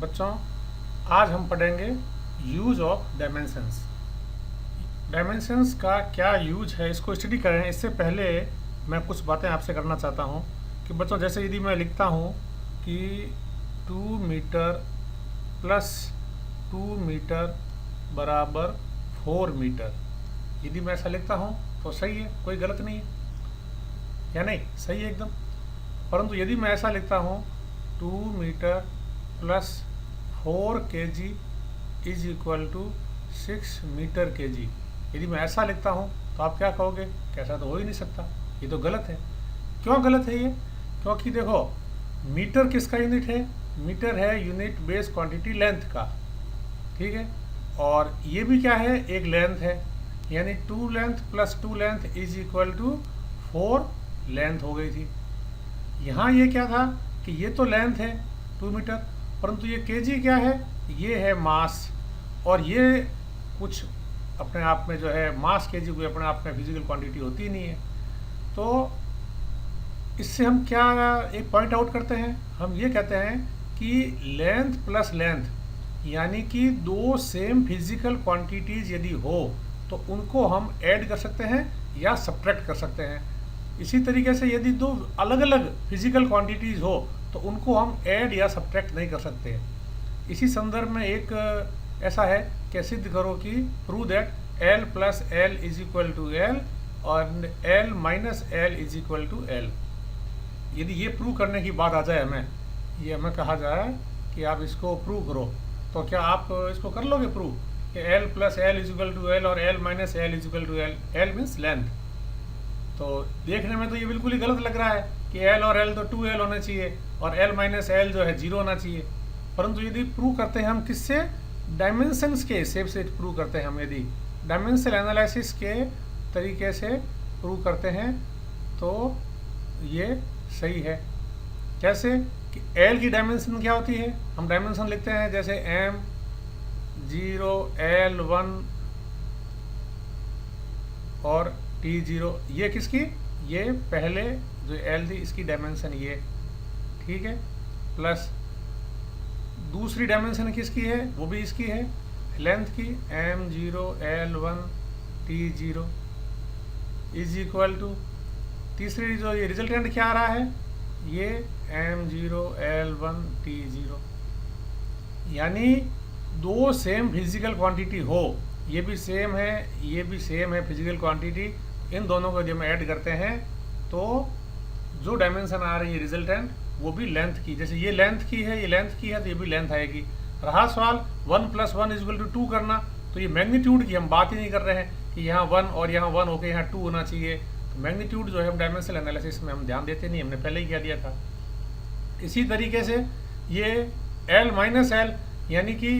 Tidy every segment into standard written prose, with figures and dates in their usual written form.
बच्चों, आज हम पढ़ेंगे यूज ऑफ डायमेंशंस। डायमेंशंस का क्या यूज है, इसको स्टडी करें। इससे पहले मैं कुछ बातें आपसे करना चाहता हूँ कि बच्चों, जैसे यदि मैं लिखता हूँ कि 2 मीटर प्लस 2 मीटर बराबर 4 मीटर, यदि मैं ऐसा लिखता हूँ तो सही है, कोई गलत नहीं है या नहीं, सही है एकदम। परंतु यदि मैं ऐसा लिखता हूँ 2 metre plus 4 kg is equal to 6 metre kg, यदि मैं ऐसा लिखता हूँ तो आप क्या कहोगे, कैसा तो हो ही नहीं सकता, ये तो गलत है। क्यों गलत है ये? क्योंकि देखो, मीटर किसका यूनिट है? मीटर है यूनिट बेस क्वांटिटी लेंथ का, ठीक है। और ये भी क्या है, एक लेंथ है, यानी 2 length plus 2 length is equal to 4 length हो गई थी। यहाँ ये क्या था कि ये तो लेंथ है 2 मीटर, परंतु ये केजी क्या है, ये है मास। और ये कुछ अपने आप में जो है मास केजी कोई अपने आप में फिजिकल क्वांटिटी होती ही नहीं है। तो इससे हम क्या एक पॉइंट आउट करते हैं, हम ये कहते हैं कि लेंथ प्लस लेंथ, यानी कि दो सेम फिजिकल क्वांटिटीज यदि हो तो उनको हम ऐड कर सकते हैं या सब्ट्रैक्ट कर सकते हैं। इसी तरीके से यदि दो अलग अलग फिजिकल क्वांटिटीज हो तो उनको हम ऐड या सब्ट्रैक्ट नहीं कर सकते। इसी संदर्भ में एक ऐसा है कि सिद्ध करो कि prove that L plus L is equal to L और L minus L is equal to L. यदि ये प्रूव करने की बात आ जाए, हमें कहा जाए कि आप इसको प्रूव करो, तो क्या आप इसको कर लोगे प्रूव कि L plus L is equal to L और L minus L is equal to L? L means length. तो देखने में तो ये बिल्कुल ही गलत लग रहा है कि L और L तो 2L होना चाहिए और L माइनस एल जो है 0 होना चाहिए। परंतु यदि प्रूव करते हैं हम किससे, डायमेंशंस के हिसाब से प्रूव करते हैं हम, यदि डायमेंशनल एनालिसिस के तरीके से प्रूव करते हैं तो ये सही है। कैसे कि L की डायमेंशन क्या होती है, हम डायमेंशन लिखते हैं जैसे M0 L1 और T0, ये किसकी, ये पहले जो L थी इसकी डायमेंशन ये, ठीक है। प्लस दूसरी डायमेंशन किसकी है, वो भी इसकी है, लेंथ की, M0 L1 T0 is equal to तीसरी जो ये रिजल्टेंट क्या आ रहा है, ये M0 L1 T0। यानी दो सेम फिजिकल क्वांटिटी हो, ये भी सेम है, ये भी सेम है फिजिकल क्वांटिटी, इन दोनों को जब हम ऐड करते हैं तो जो डायमेंशन आ रही है रिजल्टेंट वो भी लेंथ की, जैसे ये लेंथ की है, ये लेंथ की है तो ये भी लेंथ आएगी। रहा सवाल 1 प्लस 1 इज इक्वल टू 2 करना, तो ये मैग्नीट्यूड की हम बात ही नहीं कर रहे हैं कि यहाँ 1 और यहाँ 1 होकर यहाँ 2 होना चाहिए। तो मैग्नीट्यूड जो है हम डायमेंशनल एनालिसिस में हम ध्यान देते नहीं, हमने पहले ही कह दिया था। इसी तरीके से ये L माइनस एल, यानी कि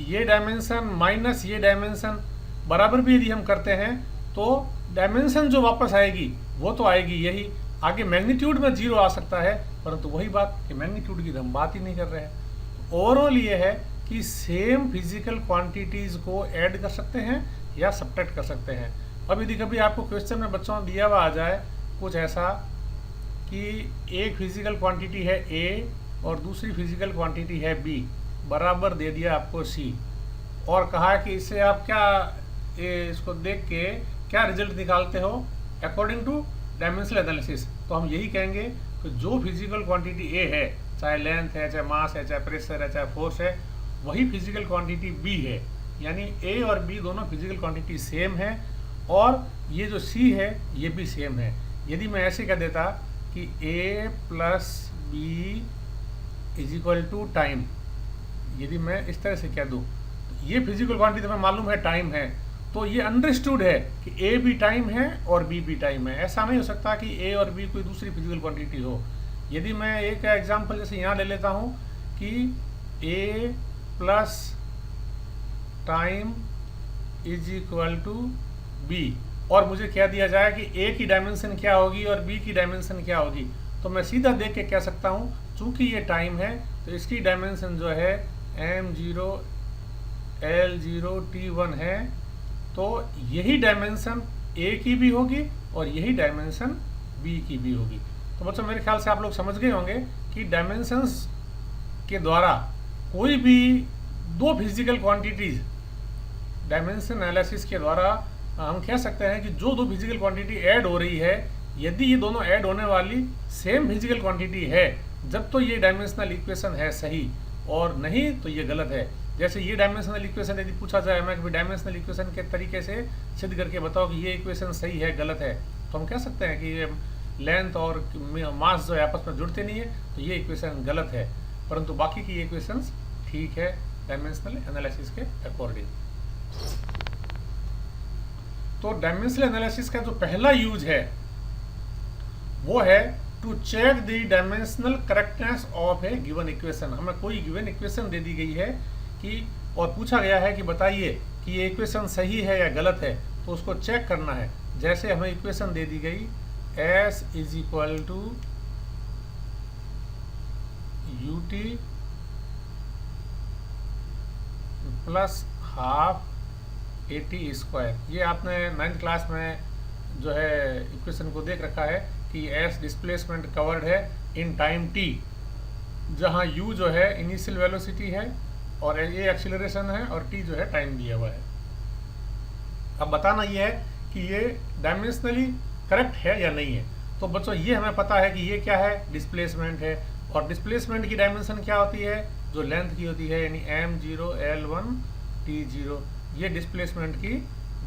ये डायमेंशन माइनस ये डायमेंशन बराबर भी यदि हम करते हैं तो डायमेंशन जो वापस आएगी वो तो आएगी यही, आगे मैग्नीट्यूड में 0 आ सकता है, परंतु वही बात कि मैग्नीट्यूड की हम बात ही नहीं कर रहे हैं। ओवरऑल ये है कि सेम फिजिकल क्वांटिटीज को ऐड कर सकते हैं या सब्ट्रैक्ट कर सकते हैं। अब यदि कभी आपको क्वेश्चन में बच्चों दिया हुआ आ जाए कुछ ऐसा कि एक फिजिकल क्वांटिटी है A और दूसरी फिजिकल क्वांटिटी है B, बराबर दे दिया आपको C, और कहा कि इससे आप क्या इसको देख के क्या रिजल्ट निकालते हो अकॉर्डिंग टू डायमेंशनल एनालिसिस, तो हम यही कहेंगे कि जो फिजिकल क्वांटिटी A है, चाहे लेंथ है, चाहे मास है, चाहे प्रेशर है, चाहे फोर्स है, वही फिजिकल क्वांटिटी B है। यानी A और B दोनों फिजिकल क्वांटिटी सेम है और ये जो C है ये भी सेम है। यदि मैं ऐसे कह देता कि A plus B is equal to time, यदि मैं इस तरह से कह दूँ, ये फिजिकल क्वांटिटी हमें मालूम है टाइम है, तो ये अंडरस्टूड है कि A भी टाइम है और B भी टाइम है। ऐसा नहीं हो सकता कि A और B कोई दूसरी फिजिकल क्वांटिटी हो। यदि मैं एक एग्जांपल जैसे यहाँ ले लेता हूँ कि A plus time is equal to B, और मुझे कह दिया जाए कि A की डायमेंशन क्या होगी और B की डायमेंशन क्या होगी, तो मैं सीधा देख के कह सकता हूँ चूंकि ये टाइम है तो इसकी डायमेंशन जो है M0 L0 T1 है, तो यही डायमेंशन A की भी होगी और यही डायमेंशन B की भी होगी। तो बच्चों मेरे ख्याल से आप लोग समझ गए होंगे कि डायमेंशंस के द्वारा कोई भी दो फिजिकल क्वांटिटीज डायमेंशन एनालिसिस के द्वारा हम कह सकते हैं कि जो दो फिजिकल क्वांटिटी ऐड हो रही है, यदि ये दोनों ऐड होने वाली सेम फिजिकल क्वांटिटी है, जब तो ये डायमेंशनल इक्वेशन है सही, और नहीं तो ये गलत है। जैसे ये डायमेंशनल इक्वेशन यदि पूछा जाए हमें कि डायमेंशनल इक्वेशन के तरीके से सिद्ध करके बताओ कि ये इक्वेशन सही है गलत है, तो हम कह सकते हैं कि ये लेंथ और मास जो है आपस में जुड़ते नहीं है, तो ये इक्वेशन गलत है। परंतु बाकी की इक्वेशंस ठीक है डायमेंशनल एनालिसिस के अकॉर्डिंग। तो डायमेंशनल एनालिसिस का जो पहला यूज है वो है to check the dimensional correctness of a given equation. हमें कोई गिवन इक्वेशन दे दी गई है कि और पूछा गया है कि बताइए कि ये इक्वेशन सही है या गलत है, तो उसको चेक करना है। जैसे हमें इक्वेशन दे दी गई s is equal to ut plus half AT square. ये आपने 9th क्लास में जो है इक्वेशन को देख रखा है कि s डिस्प्लेसमेंट कवर्ड है इन टाइम t, जहाँ u जो है इनिशियल वेलोसिटी है और ये एक्सीलरेशन है और t जो है टाइम दिया हुआ है। अब बताना ये है कि ये डायमेंशनली करेक्ट है या नहीं है। तो बच्चों ये हमें पता है कि ये क्या है, डिस्प्लेसमेंट है, और डिस्प्लेसमेंट की डायमेंशन क्या होती है, जो लेंथ की होती है, यानी m0 l1 t0, ये डिस्प्लेसमेंट की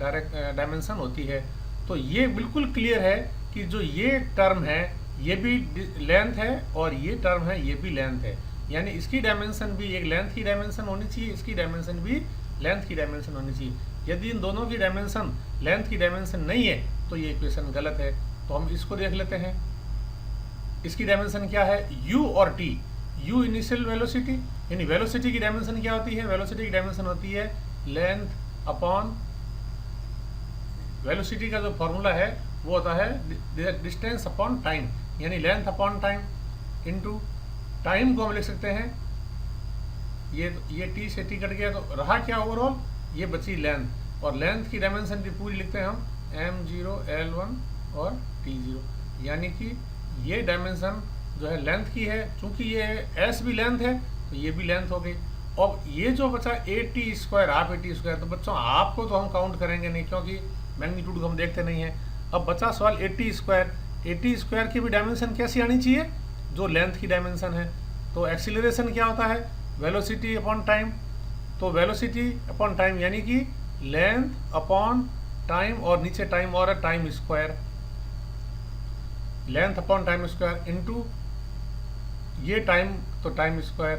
डायमेंशन होती है। तो ये बिल्कुल क्लियर है कि जो ये टर्म है ये भी लेंथ है और ये टर्म है ये भी लेंथ है, यानी इसकी डायमेंशन भी एक लेंथ की डायमेंशन होनी चाहिए, इसकी डायमेंशन भी लेंथ की डायमेंशन होनी चाहिए। यदि इन दोनों की डायमेंशन लेंथ की डायमेंशन नहीं है तो ये इक्वेशन गलत है। तो हम इसको देख लेते हैं। इसकी डायमेंशन क्या है, u और t। u इनिशियल वेलोसिटी, यानी वेलोसिटी की डायमेंशन क्या होती है, वेलोसिटी की डायमेंशन होती है लेंथ अपॉन, वेलोसिटी का जो फॉर्मूला है वो होता है डिस्टेंस अपॉन टाइम, यानी length upon time into time को हम लिख सकते हैं, ये t से t कट गया तो रहा क्या ओवरऑल, ये बची लेंथ, और लेंथ की डायमेंशन भी पूरी लिखते हैं हम m0 l1 और t0, यानी कि ये डायमेंशन जो है लेंथ की है। चूंकि ये s भी लेंथ है तो ये भी लेंथ हो गई। और ये जो बचा AT square, half AT square, तो बच्चों आपको तो हम काउंट करेंगे नहीं क्योंकि मैग्नीट्यूड को हम देखते नहीं है। अब बचा सवाल AT स्क्वायर, AT स्क्वायर की भी डायमेंशन कैसी आनी चाहिए, जो लेंथ की डायमेंशन है। तो एक्सीलरेशन क्या होता है, वेलोसिटी अपॉन टाइम, तो वेलोसिटी अपॉन टाइम यानी कि लेंथ अपॉन टाइम और नीचे टाइम और time square, length upon time square into ये टाइम तो टाइम स्क्वायर,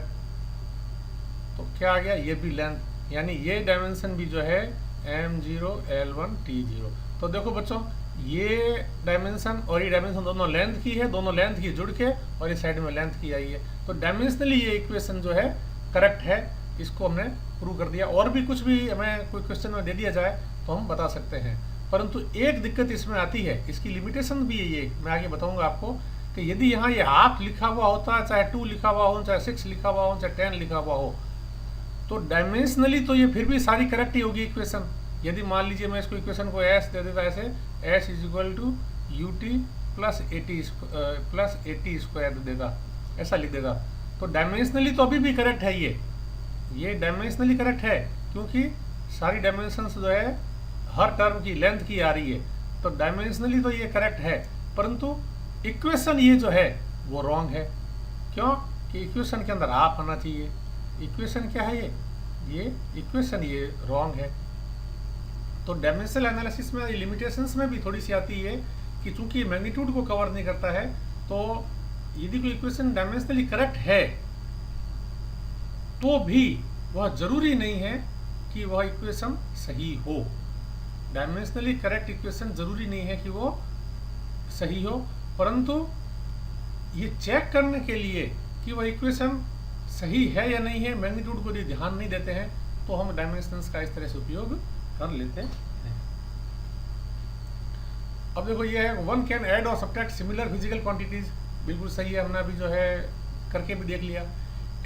तो क्या आ गया, ये भी लेंथ, यानी ये डायमेंशन भी जो है m0 l1 t0। तो देखो बच्चों ये डायमेंशन और ये डायमेंशन दोनों लेंथ की है, दोनों लेंथ की जुड़ के और इस साइड में लेंथ की आई है। तो डायमेंशनली ये इक्वेशन जो है करेक्ट है, इसको हमने प्रूव कर दिया। और भी कुछ भी हमें कोई क्वेश्चन में दे दिया जाए तो हम बता सकते हैं, परंतु एक दिक्कत इसमें आती है, इसकी लिमिटेशन भी है ये, मैं आगे बताऊंगा आपको कि यदि यहाँ ये हाफ लिखा हुआ होता है, चाहे 2 लिखा हुआ हो, चाहे 6 लिखा हुआ हो, चाहे 10 लिखा हुआ हो, तो डायमेंशनली तो ये फिर भी सारी करेक्ट ही होगी इक्वेशन। यदि मान लीजिए मैं इसको इक्वेशन को s दे देता ऐसे, s is equal to ut plus AT square देगा, ऐसा लिख देगा, तो डायमेंशनली तो अभी भी करेक्ट है। ये डायमेंशनली करेक्ट है क्योंकि सारी डायमेंशंस जो है हर टर्म की लेंथ की आ रही है, तो डायमेंशनली तो ये करेक्ट है, परंतु इक्वेशन ये जो है वो रॉन्ग है। क्यों कि इक्वेशन के अंदर हाफ आना चाहिए। इक्वेशन क्या है, ये इक्वेशन ये रॉन्ग है। तो डायमेंशनल एनालिसिस में लिमिटेशंस में भी थोड़ी सी आती है कि चूंकि मैग्नीट्यूड को कवर नहीं करता है, तो यदि कोई इक्वेशन डायमेंशनली करेक्ट है तो भी वह जरूरी नहीं है कि वह इक्वेशन सही हो। डायमेंशनली करेक्ट इक्वेशन जरूरी नहीं है कि वो सही हो, परंतु ये चेक करने के लिए कि वह इक्वेशन सही है या नहीं है, मैग्नीट्यूड को यदि ध्यान नहीं देते हैं तो हम डायमेंशंस का इस तरह से उपयोग कर लेते हैं। अब देखो ये है वन कैन ऐड और सब्ट्रैक्ट सिमिलर फिजिकल क्वांटिटीज, बिल्कुल सही है, हमने अभी जो है करके भी देख लिया।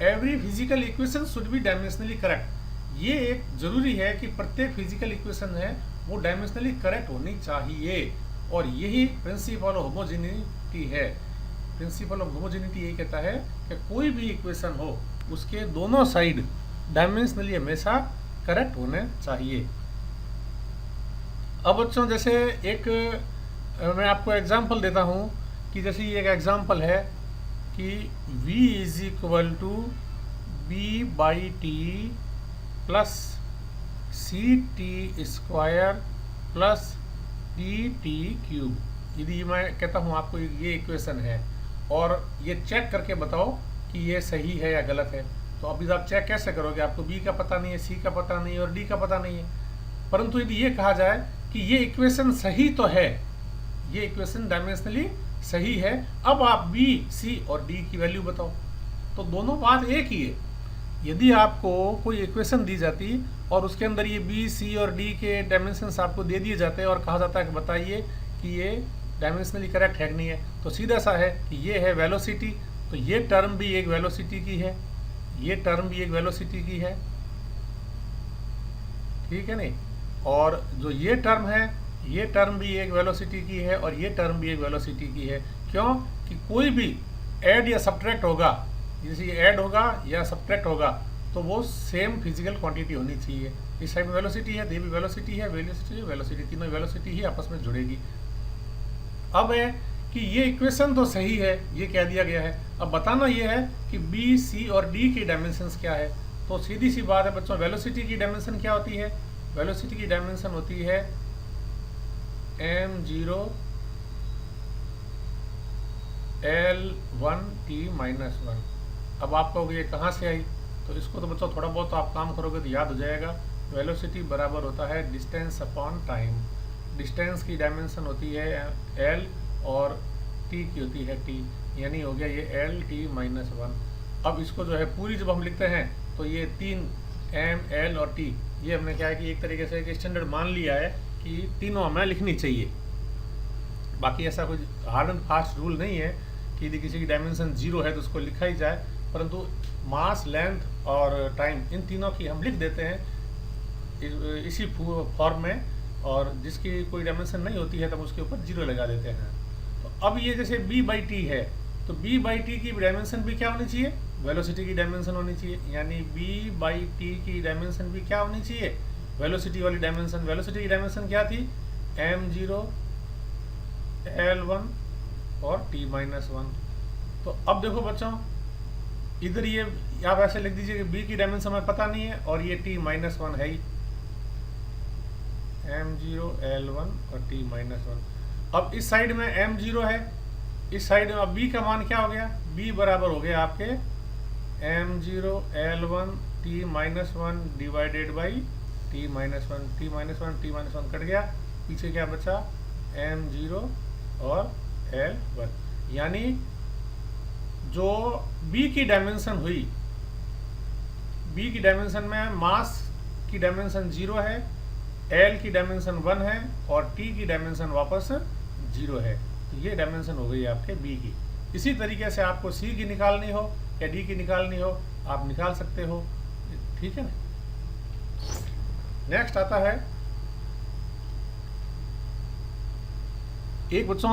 Every physical equation should be dimensionally correct, ये एक जरूरी है कि प्रत्येक फिजिकल इक्वेशन है वो डायमेंशनली करेक्ट होनी चाहिए, और यही प्रिंसिपल ऑफ होमोजेनिटी है। प्रिंसिपल ऑफ होमोजेनिटी ये कहता है कि कोई भी इक्वेशन हो उसके दोनों साइड डायमेंशनली हमेशा करेक्ट होने चाहिए। अब बच्चों जैसे एक मैं आपको एग्जांपल देता हूँ कि जैसे ये एक एग्जांपल है कि v is equal to B by T plus C T square plus D T cube. यदि मैं कहता हूँ आपको ये इक्वेशन है और ये चेक करके बताओ कि ये सही है या गलत है, तो अभी आप चेक कैसे करोगे? आपको b का पता नहीं है, c का पता नहीं है और d का पता नहीं है। परंतु यदि ये कहा जाए कि ये इक्वेशन सही तो है, ये इक्वेशन डायमेंशनली सही है, अब आप b, c और d की वैल्यू बताओ, तो दोनों बात एक ही है। यदि आपको कोई इक्वेशन दी जाती और उसके अंदर ये b, c और d के डायमेंशंस आपको दे दिए जाते और कहा जाता है कि बताइए कि ये डायमेंशनली करेक्ट है कि नहीं है, तो सीधा सा है कि ये है वेलोसिटी, तो ये टर्म भी एक वेलोसिटी की है, ये टर्म भी एक वेलोसिटी की है, ठीक है नहीं? और जो ये टर्म है, ये टर्म भी एक वेलोसिटी की है और ये टर्म भी एक वेलोसिटी की है। क्यों? कि कोई भी ऐड या सब्ट्रैक्ट होगा, जैसे ये ऐड होगा या सब्ट्रैक्ट होगा, तो वो सेम फिजिकल क्वांटिटी होनी चाहिए। इस साइड में वेलोसिटी है, ये भी वेलोसिटी है, वेलोसिटी, तीनों वेलोसिटी ही आपस में जुड़ेगी। अब है कि ये इक्वेशन तो सही है, ये कह दिया गया है, अब बताना ये है कि बी, सी और डी की डायमेंशंस क्या है। तो सीधी सी बात है बच्चों, वेलोसिटी की डायमेंशन क्या होती है? वेलोसिटी की डायमेंशन होती है m0 L1 t-1। अब आप कहोगे ये कहाँ से आई? तो इसको तो बच्चों थोड़ा बहुत आप काम करोगे तो याद हो जाएगा। वेलोसिटी बराबर होता है डिस्टेंस अपॉन टाइम। डिस्टेंस की डायमेंशन होती है l और t की होती है t, यानी हो गया ये L-t-1। अब इसको जो है पूरी जब हम लिखते हैं तो ये 3 m, l और t, ये हमने क्या है कि एक तरीके से एक स्टैंडर्ड मान लिया है कि तीनों हमें लिखनी चाहिए। बाकी ऐसा कोई हार्ड एंड फास्ट रूल नहीं है कि यदि किसी की डायमेंशन 0 है तो उसको लिखा ही जाए, परंतु मास, लेंथ और टाइम, इन तीनों की हम लिख देते हैं इसी फॉर्म में, और जिसकी कोई डायमेंशन नहीं होती है तब उसके ऊपर 0 लगा देते हैं। तो अब ये जैसे b बाई टी है, तो b बाई टी की डायमेंशन भी क्या होनी चाहिए? वेलोसिटी की डायमेंशन होनी चाहिए, यानी b बाई टी की डायमेंशन भी क्या होनी चाहिए? वेलोसिटी वाली डायमेंशन। वेलोसिटी की डायमेंशन क्या थी? m0 L1 और t-1। तो अब देखो बच्चों, इधर ये आप ऐसे लिख दीजिए कि b की डायमेंशन हमें पता नहीं है और ये t-1 है ही, m0 L1 और t-1। अब इस साइड में m0 है, इस साइड में अब b का मान क्या हो गया? b बराबर हो गया आपके m0 L1 t-1 divided by t-1 cut गया, पीछे क्या बचा? m0 और L1। यानी जो b की डायमेंशन हुई, b की डायमेंशन में मास की डायमेंशन 0 है, l की डायमेंशन 1 है और t की डायमेंशन वापस 0 है, तो ये डायमेंशन हो गई आपके b की। इसी तरीके से आपको c की निकालनी हो या d की निकालनी हो, आप निकाल सकते हो, ठीक है ना? नेक्स्ट आता है एक बच्चों,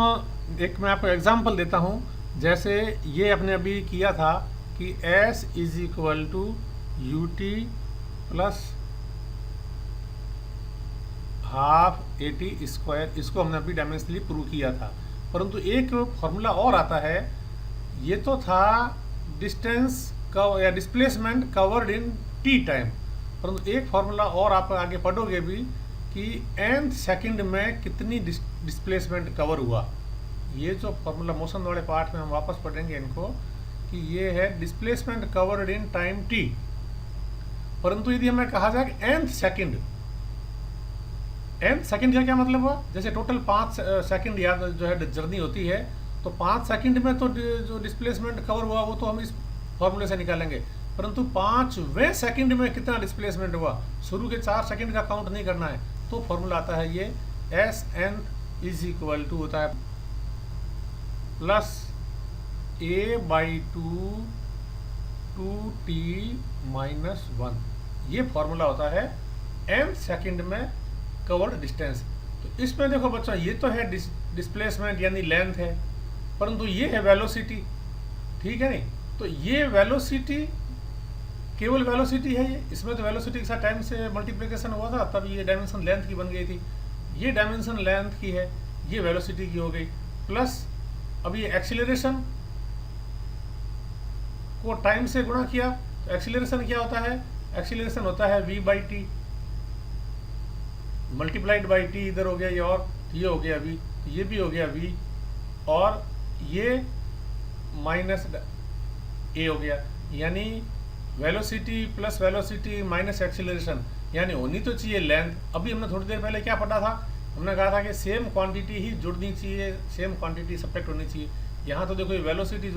एक मैं आपको एग्जांपल देता हूं। जैसे ये अपने अभी किया था कि s is equal to ut plus half AT square, इसको हमने अभी डायमेंशनली प्रूव किया था। परंतु एक फॉर्मूला और आता है, ये तो था डिस्टेंस या displacement covered in t time, परंतु एक फॉर्मूला और आप आगे पढ़ोगे भी कि nth सेकंड में कितनी डिस्प्लेसमेंट कवर हुआ। ये जो फॉर्मूला मोशन वाले पार्ट में हम वापस पढ़ेंगे इनको, कि ये है displacement covered in time t। परंतु यदि हमें कहा जाए कि nth सेकंड का क्या मतलब हुआ? जैसे टोटल 5 सेकंड याद जो है जर्नी होती है, तो 5 सेकंड में तो जो डिस्प्लेसमेंट कवर हुआ वो तो हम इस फॉर्मूले से निकालेंगे, परंतु 5वें सेकंड में कितना डिस्प्लेसमेंट हुआ, शुरू के 4 सेकंड का काउंट नहीं करना है, तो फॉर्मूला आता है ये Sn इज इक्वल टू होता है प्लस a/2 2t-1। ये फॉर्मूला होता है nth सेकंड में कवर्ड डिस्टेंस। तो इसमें देखो बच्चों, ये तो है डिस्प्लेसमेंट यानी लेंथ है, परंतु ये है वेलोसिटी, ठीक है नहीं? तो ये वेलोसिटी केवल वेलोसिटी है ये, इसमें तो वेलोसिटी के साथ टाइम से मल्टीप्लिकेशन हुआ था, तब ये डायमेंशन लेंथ की बन गई थी। ये डायमेंशन लेंथ की है, ये वेलोसिटी की हो गई, प्लस अब ये एक्सीलरेशन को टाइम से गुणा किया, तो एक्सीलरेशन क्या होता है, एक्सीलरेशन होता है v by T multiplied by T, इधर हो गया ये, और ये हो गया v, तो ये भी हो गया v, और ये माइनस a हो गया, यानी velocity plus velocity minus acceleration, यानी होनी तो चाहिए लेंथ। अभी हमने थोड़ी देर पहले क्या पढ़ा था, हमने कहा था कि सेम क्वांटिटी ही जुड़नी चाहिए, सेम क्वांटिटी सब्ट्रैक्ट होनी चाहिए। यहाँ तो देखो ये वेलोसिटी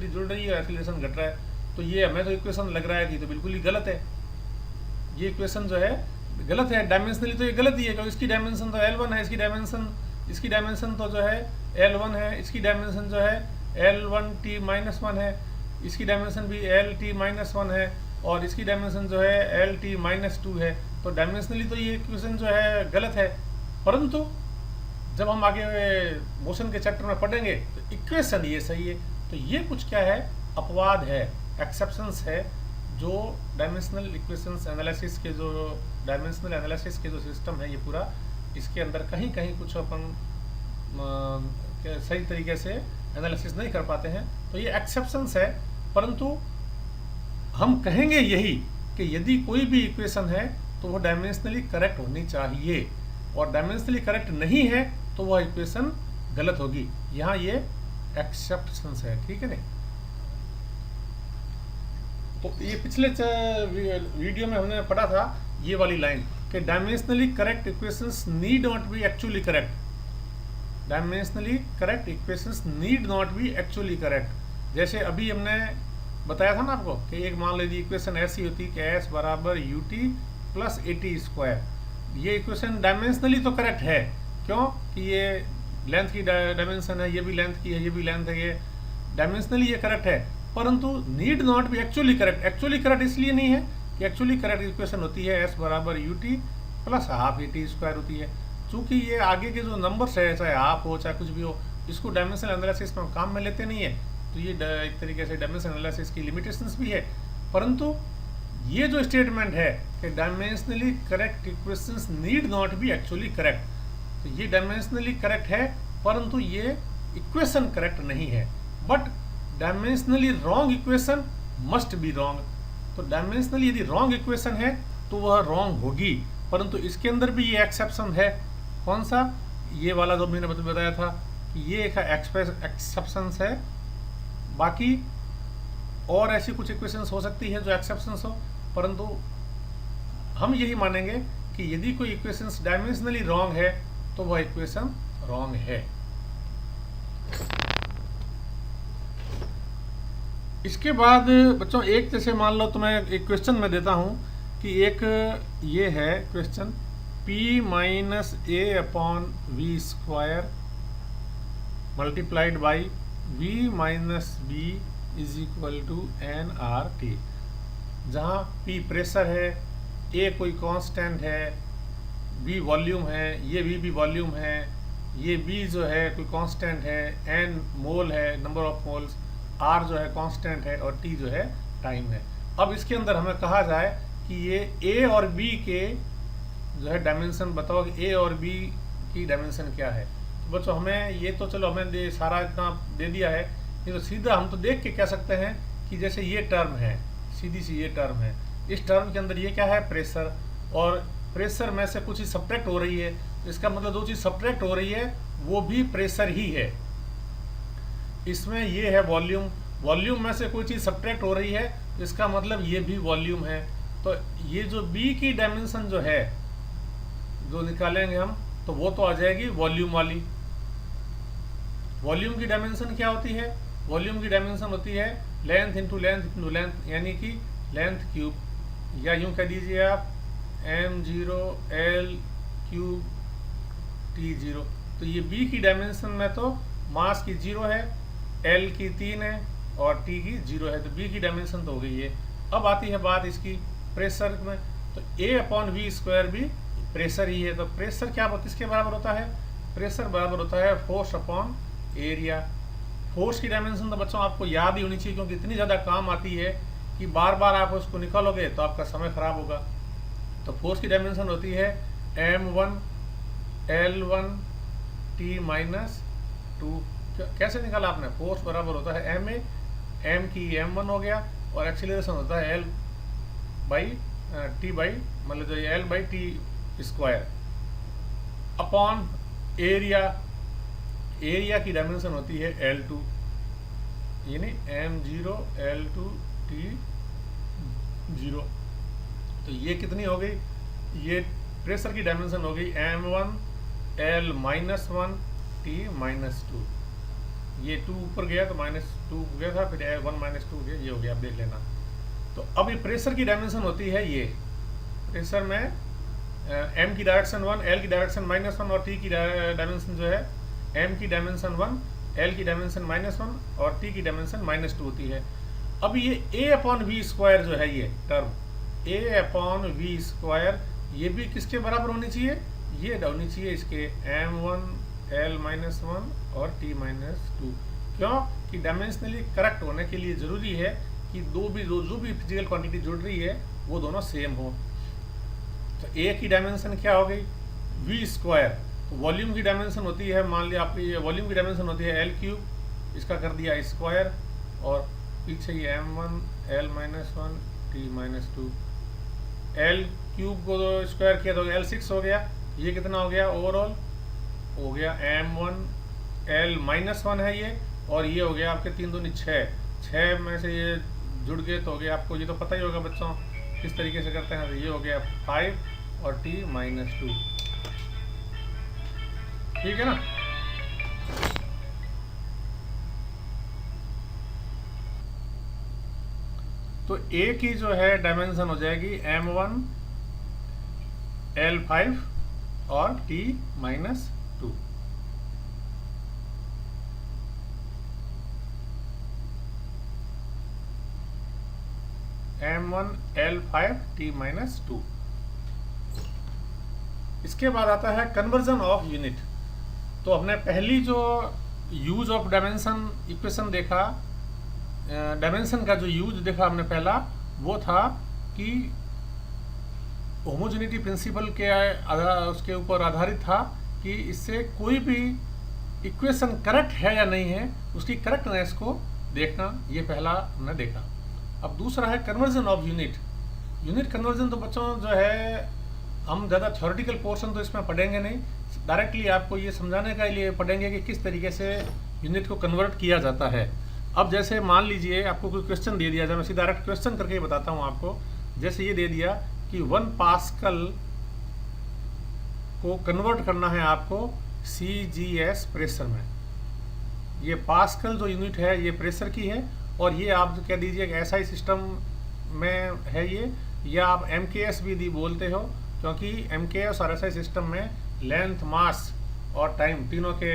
जुड़ रही है, एक्सीलरेशन घट रहा है, तो ये हमें तो इक्वेशन लग रहा है कि तो बिल्कुल ही गलत है। ये इक्वेशन जो है गलत है, डायमेंशनली तो ये गलत ही है, क्योंकि इसकी डायमेंशन तो L1 है, इसकी डायमेंशन तो जो है L1 है, इसकी डायमेंशन जो है L1t-1 है, इसकी डायमेंशन भी LT-1 है, और इसकी डायमेंशन जो है LT-2 है। तो डायमेंशनली तो ये इक्वेशन जो है गलत है, परंतु जब हम आगे मोशन के चैप्टर में पढ़ेंगे तो इक्वेशन ये सही है। तो ये कुछ क्या है, अपवाद है, एक्सेप्शंस है, जो डायमेंशनल इक्वेशंस एनालिसिस के जो सिस्टम है ये पूरा, इसके अंदर कहीं कहीं कुछ अपन सही तरीके से एनालिसिस नहीं कर पाते हैं, तो ये एक्सेप्शंस है। परंतु हम कहेंगे यही कि यदि कोई भी इक्वेशन है तो वो डायमेंशनली करेक्ट होनी चाहिए, और डायमेंशनली करेक्ट नहीं है तो वह इक्वेशन गलत होगी। यहाँ ये एक्सेप्शंस है, ठीक है नहीं। तो ये पिछले वीडियो में हमने पढ़ा था ये वाली लाइन कि dimensionally correct equations need not be actually correct. Dimensionally correct equations need not be actually correct. जैसे अभी हमने बताया था ना आपको कि एक मान लीजिए इक्वेशन ऐसी होती कि s बराबर ut प्लस at²। ये इक्वेशन डायमेंशनली तो करेक्ट है, क्यों कि ये लेंथ की डायमेंशन है, ये भी लेंथ की है, ये भी लेंथ है, ये डायमेंशनली ये करेक्ट है, परंतु need not be actually correct. Actually correct इसलिए नहीं है कि एक्चुअली करेक्ट इक्वेशन होती है s बराबर ut प्लस हाफ at² होती है। चूंकि ये आगे के जो नंबर्स है, चाहे हाफ हो चाहे कुछ भी हो, इसको डायमेंशनल एनालिसिस में काम में लेते नहीं है, तो ये एक तरीके से डायमेंशनल एनालिसिस की लिमिटेशंस भी है। परंतु ये जो स्टेटमेंट है कि dimensionally correct equations need not be actually correct, तो ये डायमेंशनली करेक्ट है, परंतु ये इक्वेशन करेक्ट नहीं है। But dimensionally wrong equation must be wrong. तो डायमेंशनली यदि रॉन्ग इक्वेशन है तो वह रॉन्ग होगी, परंतु इसके अंदर भी ये एक्सेप्शन है। कौन सा, ये वाला जो मैंने बताया था कि ये एक एक्सेप्शंस है। बाकी और ऐसी कुछ इक्वेशंस हो सकती है जो एक्सेप्शंस हो, परंतु हम यही मानेंगे कि यदि कोई इक्वेशंस डायमेंशनली रॉन्ग है तो वह इक्वेशन रॉन्ग है। इसके बाद बच्चों एक जैसे मान लो तो मैं एक क्वेश्चन में देता हूं कि एक ये है question p minus a upon v² multiplied by v minus b is equal to nRT, जहाँ p प्रेशर है, a कोई कांस्टेंट है, v वॉल्यूम है, ये v भी वॉल्यूम है, ये b जो है कोई कांस्टेंट है, n मोल है, नंबर ऑफ मोल्स, r जो है कांस्टेंट है, और t जो है टाइम है। अब इसके अंदर हमें कहा जाए कि ये a और b के जो है डायमेंशन बताओ कि a और b की डायमेंशन क्या है। तो बच्चों हमें ये तो चलो हमें सारा इतना दे दिया है, ये तो सीधा हम तो देख के कह सकते हैं कि जैसे ये टर्म है, सीधी सी ये टर्म है, इस टर्म के अंदर ये क्या है, प्रेशर, और प्रेशर में से कुछ चीज़ सब्ट्रैक्ट हो रही है, इसका मतलब दो चीज़ सब्ट्रैक्ट हो रही है वो भी प्रेशर ही है। इसमें ये है वॉल्यूम, वॉल्यूम में से कोई चीज़ सब्ट्रैक्ट हो रही है, इसका मतलब ये भी वॉल्यूम है। तो ये जो b की डायमेंशन जो है जो निकालेंगे हम, तो वो तो आ जाएगी वॉल्यूम वाली। वॉल्यूम की डायमेंशन क्या होती है, वॉल्यूम की डायमेंशन होती है length into length into length, यानी कि लेंथ क्यूब, या यूं कह दीजिए आप m0L³ T0। तो ये b की डायमेंशन में तो मास की 0 है, l की 3 है और t की 0 है, तो b की डायमेंशन तो हो गई है। अब आती है बात इसकी प्रेशर में, तो a अपॉन v² भी प्रेशर ही है। तो प्रेशर क्या किसके बराबर होता है, प्रेशर बराबर होता है फोर्स अपॉन एरिया। फोर्स की डायमेंशन तो बच्चों आपको याद ही होनी चाहिए, क्योंकि इतनी ज़्यादा काम आती है कि बार बार आप उसको निकालोगे तो आपका समय खराब होगा। तो फोर्स की डायमेंशन होती है m1 L1 T माइनस 2। कैसे निकाला आपने? फोर्स बराबर होता है m ए, m की m1 हो गया और एक्सीलरेशन होता है L बाई T बाई मतलब जो L by T square upon area. Area की डायमेंशन होती है L2 यानी m0 L2 T0। तो ये कितनी हो गई? ये प्रेशर की डायमेंशन हो गई m1 L minus 1 T minus 2। ये 2 ऊपर गया तो माइनस 2 गया था, फिर 1 माइनस 2 गया, ये हो गया, आप देख लेना। तो अब ये प्रेशर की डायमेंशन होती है, ये प्रेशर में m की डायरेक्शन 1, L की डायरेक्शन -1 और T की डायमेंशन जो है m की डायमेंशन 1, L की डायमेंशन -1 और T की डायमेंशन -2 होती है। अब ये a अपॉन वी स्क्वायर जो है, ये term a upon V square, ये भी किसके बराबर होनी चाहिए? ये होनी चाहिए इसके m1 L -1 और T -2। क्यों? कि डायमेंशनली करेक्ट होने के लिए जरूरी है कि जो भी फिजिकल क्वांटिटी जुड़ रही है वो दोनों सेम हो। तो a की डायमेंशन क्या हो गई? v square. तो वॉल्यूम की डायमेंशन होती है, मान लिया आपकी वॉल्यूम की डायमेंशन होती है L3, इसका कर दिया स्क्वायर और पीछे ये m1 L -1 T -2। L3 को तो स्क्वायर किया तो L6 हो गया। ये कितना हो गया? ओवरऑल हो गया m1 L -1 है ये, और ये हो गया आपके 3 दूनी 6 में से ये जुड़ गए तो हो गया, आपको ये तो पता ही होगा बच्चों किस तरीके से करते हैं। तो ये हो गया 5 और T -2, ठीक है ना। तो A की जो है डायमेंशन हो जाएगी m1 L5 और T -2। m1 L5 T -2। इसके बाद आता है कन्वर्जन ऑफ यूनिट। तो हमने पहली जो यूज ऑफ डायमेंशन इक्वेशन देखा, डायमेंशन का जो यूज देखा हमने पहला, वो था कि होमोजेनिटी प्रिंसिपल के उसके ऊपर आधारित था कि इससे कोई भी इक्वेशन करेक्ट है या नहीं है, उसकी करेक्टनेस को देखना, ये पहला हमने देखा। अब दूसरा है conversion of unit. Unit conversion तो बच्चों जो है हम ज़्यादा थ्योरेटिकल पोर्शन तो इसमें पढ़ेंगे नहीं, डायरेक्टली आपको ये समझाने के लिए पढ़ेंगे कि किस तरीके से यूनिट को कन्वर्ट किया जाता है। अब जैसे मान लीजिए आपको कोई क्वेश्चन दे दिया जाए, मैं सीधा डायरेक्ट क्वेश्चन करके बताता हूँ आपको। जैसे ये दे दिया कि 1 पास्कल को कन्वर्ट करना है आपको CGS प्रेशर में। ये पास्कल जो यूनिट है ये प्रेशर की है, और ये आप कह दीजिए कि SI सिस्टम में है ये, या आप MKS भी बोलते हो, क्योंकि MKS और SI सिस्टम में लेंथ, मास और टाइम तीनों के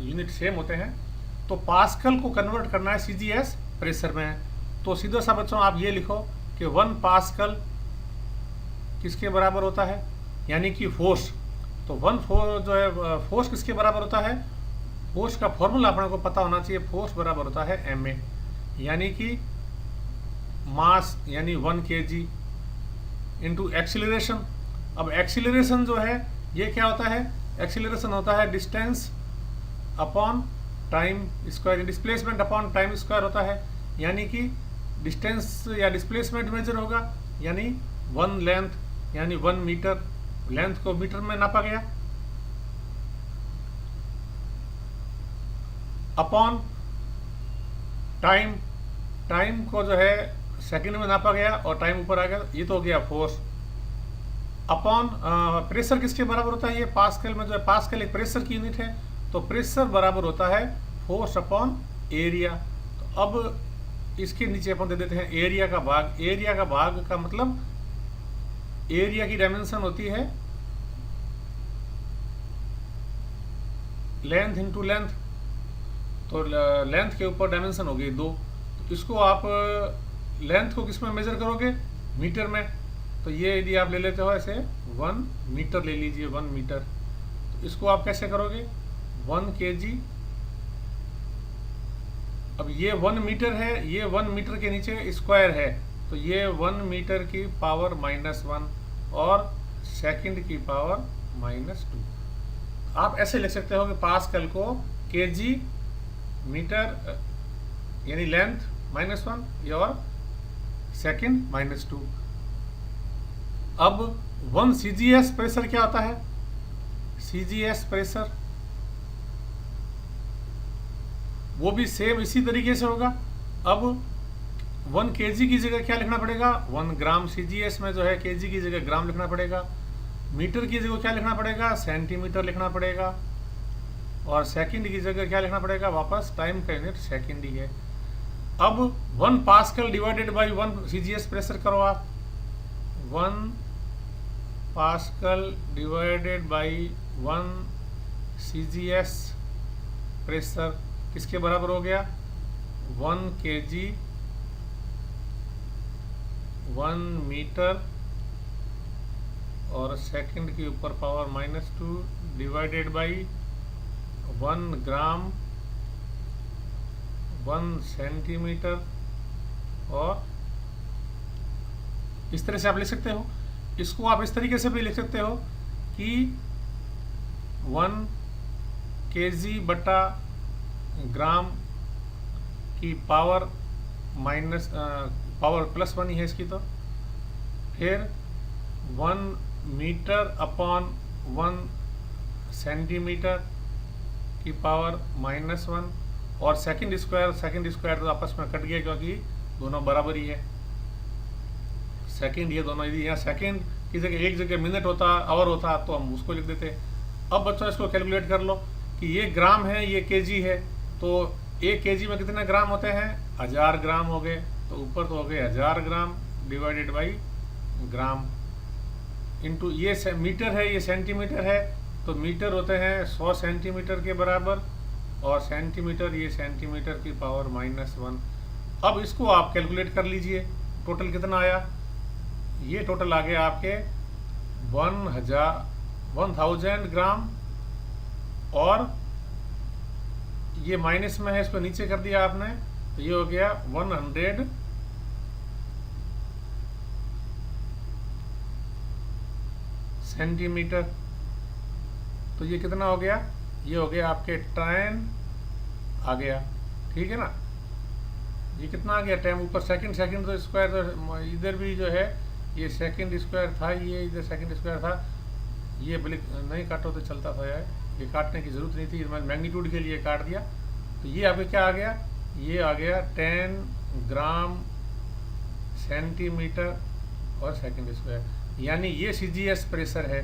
यूनिट सेम होते हैं। तो पास्कल को कन्वर्ट करना है CGS प्रेशर में। तो सीधा सा बच्चों आप ये लिखो कि 1 पास्कल किसके बराबर होता है, यानी कि फोर्स। तो 1 जो है फोर्स किसके बराबर होता है? फोर्स का फॉर्मूला अपने को पता होना चाहिए। फोर्स बराबर होता है ma, यानी कि मास यानी 1 kg इंटू एक्सीलरेशन। अब एक्सीलरेशन जो है ये क्या होता है? एक्सीलरेशन होता है distance upon time square, displacement upon time square होता है, यानी कि डिस्टेंस या डिस्प्लेसमेंट मेजर होगा, यानी 1 लेंथ यानी 1 मीटर, लेंथ को मीटर में नापा गया, अपॉन टाइम, टाइम को जो है सेकंड में नापा गया और टाइम ऊपर आ गया, ये तो हो गया फोर्स, अपॉन प्रेशर किसके बराबर होता है? ये पास्कल में जो है, पास्कल एक प्रेशर की यूनिट है, तो प्रेशर बराबर होता है फोर्स अपॉन एरिया। तो अब इसके नीचे अपन दे देते हैं एरिया का भाग। एरिया का भाग का मतलब एरिया की डायमेंशन होती है लेंथ इंटू लेंथ, तो लेंथ के ऊपर डायमेंशन हो गई 2। तो इसको आप लेंथ को किस में मेजर करोगे? मीटर में। तो ये यदि आप ले लेते हो ऐसे 1 मीटर ले लीजिए, 1 मीटर, तो इसको आप कैसे करोगे? 1 kg अब ये 1 मीटर है, ये 1 मीटर के नीचे स्क्वायर है, तो ये 1 मीटर की पावर -1 और सेकंड की पावर -2। आप ऐसे लिख सकते हो कि पास्कल को केजी मीटर यानी लेंथ -1 और सेकंड -2। अब 1 CGS प्रेशर क्या होता है? CGS प्रेशर वो भी सेम इसी तरीके से होगा। अब 1 kg की जगह क्या लिखना पड़ेगा? 1 ग्राम CGS में जो है kg की जगह ग्राम लिखना पड़ेगा। मीटर की जगह क्या लिखना पड़ेगा? सेंटीमीटर लिखना पड़ेगा। और सेकंड की जगह क्या लिखना पड़ेगा? वापस टाइम का यूनिट सेकंड ही है। अब 1 pascal divided by 1 CGS pressure करो आप। 1 pascal divided by 1 CGS pressure किसके बराबर हो गया? 1 kg 1 मीटर और सेकंड के ऊपर power -2 divided by 1 gram 1 centimetre. और इस तरह से आप लिख सकते हो। इसको आप इस तरीके से भी लिख सकते हो कि 1 kg बटा ग्राम की पावर +1 ही है इसकी। तो फिर 1 मीटर अपॉन 1 सेंटीमीटर की पावर -1 और सेकंड स्क्वायर तो आपस में कट गया क्योंकि दोनों बराबर ही है। सेकंड ये दोनों, यदि यहाँ सेकंड की जगह एक जगह मिनट होता, आवर होता, तो हम उसको लिख देते। अब बच्चों इसको कैलकुलेट कर लो कि ये ग्राम है, ये केजी है, तो 1 kg में कितने ग्राम होते हैं? 1000 ग्राम हो गए। तो ऊपर तो हो गए 1000 gram divided by gram into ये मीटर है, ये सेंटीमीटर है, तो मीटर होते हैं 100 सेंटीमीटर के बराबर और सेंटीमीटर ये सेंटीमीटर की पावर -1। अब इसको आप कैलकुलेट कर लीजिए, टोटल कितना आया? ये टोटल आ गया आपके 1000 ग्राम और ये माइनस में है, इसको नीचे कर दिया आपने, तो ये हो गया 100 सेंटीमीटर। तो ये कितना हो गया? ये हो गया आपके 10 आ गया, ठीक है ना। ये कितना आ गया? टाइम ऊपर सेकंड तो स्क्वायर, तो इधर भी जो है ये सेकंड स्क्वायर था, ये इधर सेकंड स्क्वायर था। ये नहीं काटो तो चलता था यार, ये काटने की जरूरत नहीं थी, मैंने मैग्नीट्यूड के लिए काट दिया। तो ये आपके क्या आ गया? ये आ गया 10 ग्राम सेंटीमीटर और सेकंड स्क्वायर, यानी ये CGS प्रेशर है।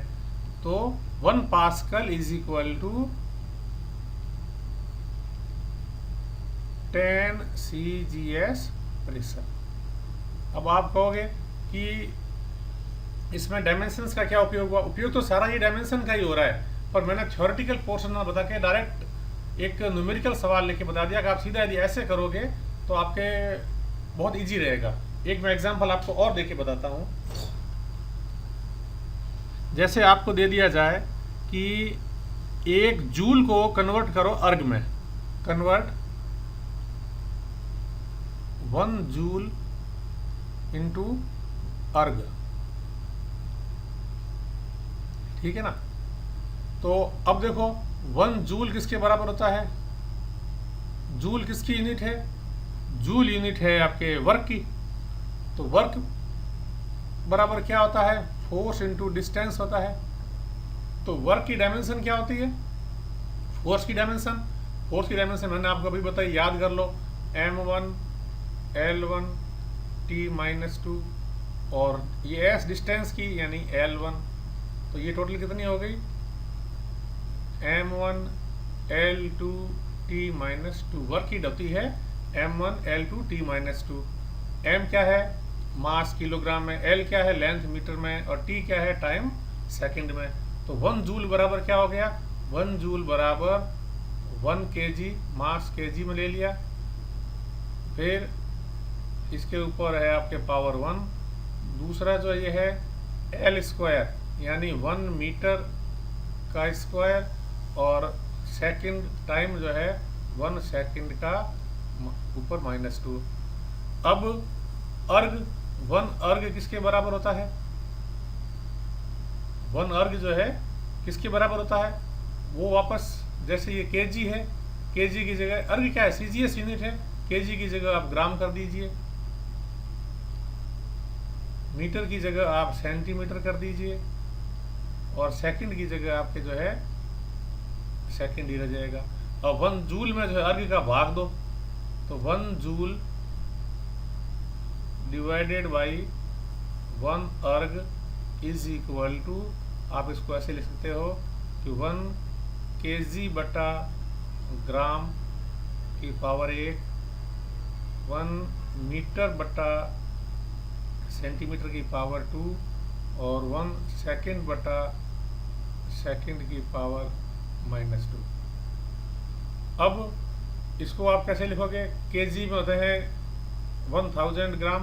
तो 1 pascal is equal to 10 CGS pressure. अब आप कहोगे कि इसमें डायमेंशंस का क्या उपयोग हुआ? उपयोग तो सारा ये डायमेंशन का ही हो रहा है, पर मैंने थ्योरेटिकल पोर्शन में बता के डायरेक्ट एक न्यूमेरिकल सवाल लेके बता दिया कि आप सीधा यदि ऐसे करोगे तो आपके बहुत इजी रहेगा। एक मैं एग्जांपल आपको और देके बताता हूँ। जैसे आपको दे दिया जाए कि 1 जूल को कन्वर्ट करो अर्ग में, कन्वर्ट 1 जूल इंटू अर्ग, ठीक है ना। तो अब देखो 1 जूल किसके बराबर होता है? जूल किसकी यूनिट है? जूल यूनिट है आपके वर्क की। तो वर्क बराबर क्या होता है? फोर्स इंटू डिस्टेंस होता है। तो वर्क की डायमेंशन क्या होती है? फोर्स की डायमेंशन मैंने आपको अभी बताई, याद कर लो, m1 l1 t-2 और ये s डिस्टेंस की यानी l1। तो ये टोटल कितनी हो गई? m1 l2 t-2। Work heat होती है m1 l2 t-2। m क्या है? मास किलोग्राम में, l क्या है? लेंथ मीटर में, और t क्या है? टाइम सेकंड में। तो 1 जूल बराबर क्या हो गया? 1 जूल बराबर 1 kg, मास kg में ले लिया, फिर इसके ऊपर है आपके पावर 1, दूसरा जो ये है l स्क्वायर यानी 1 मीटर का स्क्वायर, और सेकंड टाइम जो है 1 सेकंड का ऊपर -2। अब अर्ग 1 अर्ग किसके बराबर होता है? 1 अर्ग जो है किसके बराबर होता है? वो वापस जैसे ये केजी है, केजी की जगह अर्ग क्या है? सीजीएस यूनिट है, केजी की जगह आप ग्राम कर दीजिए, मीटर की जगह आप सेंटीमीटर कर दीजिए, और सेकंड की जगह आपके जो है सेकंड ही रह जाएगा। और 1 जूल में जो है अर्ग का भाग दो, तो 1 जूल डिवाइडेड बाई 1 अर्ग इज इक्वल टू, आप इसको ऐसे लिख सकते हो कि 1 केजी बटा ग्राम की पावर 1, 1 मीटर बटा सेंटीमीटर की पावर 2, और 1 सेकंड बटा सेकंड की पावर -2। अब इसको आप कैसे लिखोगे? केजी में होते हैं 1000 ग्राम,